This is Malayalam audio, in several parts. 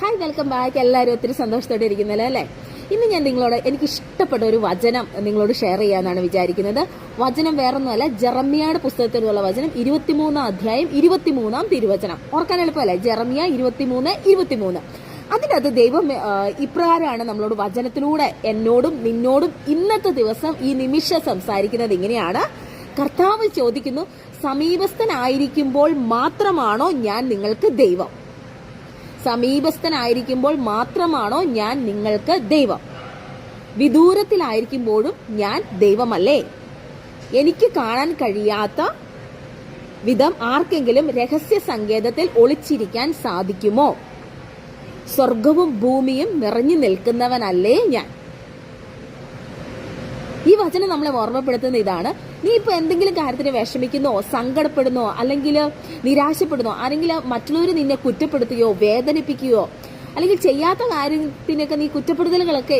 Hi, welcome back. എല്ലാവരും ഒത്തിരി സന്തോഷത്തോടെ ഇരിക്കുന്നല്ലോ അല്ലേ? ഇന്ന് ഞാൻ നിങ്ങളോട് എനിക്ക് ഇഷ്ടപ്പെട്ട ഒരു വചനം നിങ്ങളോട് ഷെയർ ചെയ്യാനാണ് വിചാരിക്കുന്നത്. വചനം വേറൊന്നുമല്ല, ജെറമ്യായുടെ പുസ്തകത്തിലുള്ള വചനം 23 അധ്യായം 23 തിരുവചനം. ഓർക്കാൻ എളുപ്പമല്ലേ? ജെറമ്യ 23:23. അതിനകത്ത് ദൈവം ഇപ്രകാരമാണ് നമ്മളോട് വചനത്തിലൂടെ എന്നോടും നിന്നോടും ഇന്നത്തെ ദിവസം ഈ നിമിഷം സംസാരിക്കുന്നത്. ഇങ്ങനെയാണ്. കർത്താവ് ചോദിക്കുന്നു, സമീപസ്ഥനായിരിക്കുമ്പോൾ മാത്രമാണോ ഞാൻ നിങ്ങൾക്ക് ദൈവം? സമീപസ്ഥനായിരിക്കുമ്പോൾ മാത്രമാണോ ഞാൻ നിങ്ങൾക്ക് ദൈവം? വിദൂരത്തിലായിരിക്കുമ്പോഴും ഞാൻ ദൈവമല്ലേ? എനിക്ക് കാണാൻ കഴിയാത്ത വിധം ആർക്കെങ്കിലും രഹസ്യ സങ്കേതത്തിൽ ഒളിച്ചിരിക്കാൻ സാധിക്കുമോ? സ്വർഗവും ഭൂമിയും നിറഞ്ഞു നിൽക്കുന്നവനല്ലേ ഞാൻ? ഈ വചനം നമ്മളെ ഓർമ്മപ്പെടുത്തുന്ന ഇതാണ്. നീ ഇപ്പൊ എന്തെങ്കിലും കാര്യത്തിന് വിഷമിക്കുന്നോ, സങ്കടപ്പെടുന്നോ, അല്ലെങ്കിൽ നിരാശപ്പെടുന്നോ, ആരെങ്കിലും മറ്റുള്ളവർ നിന്നെ കുറ്റപ്പെടുത്തുകയോ വേദനിപ്പിക്കുകയോ അല്ലെങ്കിൽ ചെയ്യാത്ത കാര്യത്തിനൊക്കെ നീ കുറ്റപ്പെടുത്തലുകളൊക്കെ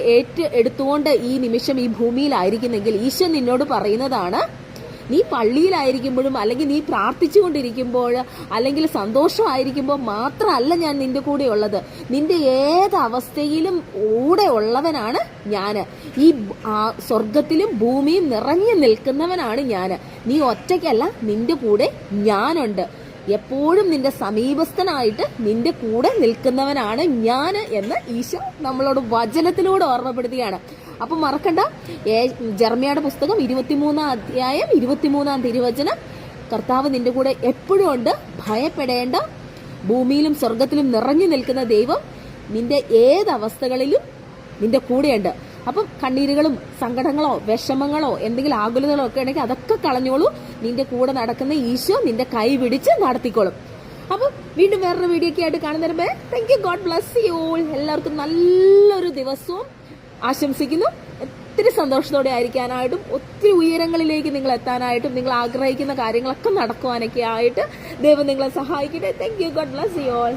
എടുത്തുകൊണ്ട് ഈ നിമിഷം ഈ ഭൂമിയിലായിരിക്കുന്നെങ്കിൽ ഈശോ നിന്നോട് പറയുന്നതാണ്, നീ പള്ളിയിലായിരിക്കുമ്പോഴും അല്ലെങ്കിൽ നീ പ്രാർത്ഥിച്ചുകൊണ്ടിരിക്കുമ്പോൾ അല്ലെങ്കിൽ സന്തോഷമായിരിക്കുമ്പോൾ മാത്രമല്ല ഞാൻ നിന്റെ കൂടെ ഉള്ളത്. നിന്റെ ഏത് അവസ്ഥയിലും കൂടെ ഉള്ളവനാണ് ഞാൻ. ഈ സ്വർഗത്തിലും ഭൂമിയും നിറഞ്ഞു നിൽക്കുന്നവനാണ് ഞാൻ. നീ ഒറ്റയ്ക്കല്ല, നിന്റെ കൂടെ ഞാനുണ്ട്. എപ്പോഴും നിന്റെ സമീപസ്ഥനായിട്ട് നിന്റെ കൂടെ നിൽക്കുന്നവനാണ് ഞാൻ എന്ന് ഈശോ നമ്മളോട് വചനത്തിലൂടെ ഓർമ്മപ്പെടുത്തുകയാണ്. അപ്പൊ മറക്കണ്ട, ജെറമ്യയുടെ പുസ്തകം 23 അധ്യായം 23 തിരുവചനം. കർത്താവ് നിന്റെ കൂടെ എപ്പോഴും ഉണ്ട്. ഭയപ്പെടേണ്ട. ഭൂമിയിലും സ്വർഗത്തിലും നിറഞ്ഞു നിൽക്കുന്ന ദൈവം നിന്റെ ഏതവസ്ഥകളിലും നിന്റെ കൂടെയുണ്ട്. അപ്പം കണ്ണീരുകളും സങ്കടങ്ങളോ വിഷമങ്ങളോ എന്തെങ്കിലും ആകുലതകളോ ഒക്കെ ഉണ്ടെങ്കിൽ അതൊക്കെ കളഞ്ഞോളൂ. നിന്റെ കൂടെ നടക്കുന്ന ഈശോ നിന്റെ കൈ പിടിച്ച് നടത്തിക്കോളും. അപ്പം വീണ്ടും വേറൊരു വീഡിയോ ഒക്കെ ആയിട്ട് കാണുന്നവരെ thank you. God bless you all. എല്ലാവർക്കും നല്ലൊരു ദിവസവും ആശംസിക്കുന്നു. ഒത്തിരി സന്തോഷത്തോടെ ആയിരിക്കാനായിട്ടും ഒത്തിരി ഉയരങ്ങളിലേക്ക് നിങ്ങൾ എത്താനായിട്ടും നിങ്ങൾ ആഗ്രഹിക്കുന്ന കാര്യങ്ങളൊക്കെ നടക്കുവാനൊക്കെ ആയിട്ട് ദൈവം നിങ്ങളെ സഹായിക്കട്ടെ. Thank you. God bless you all.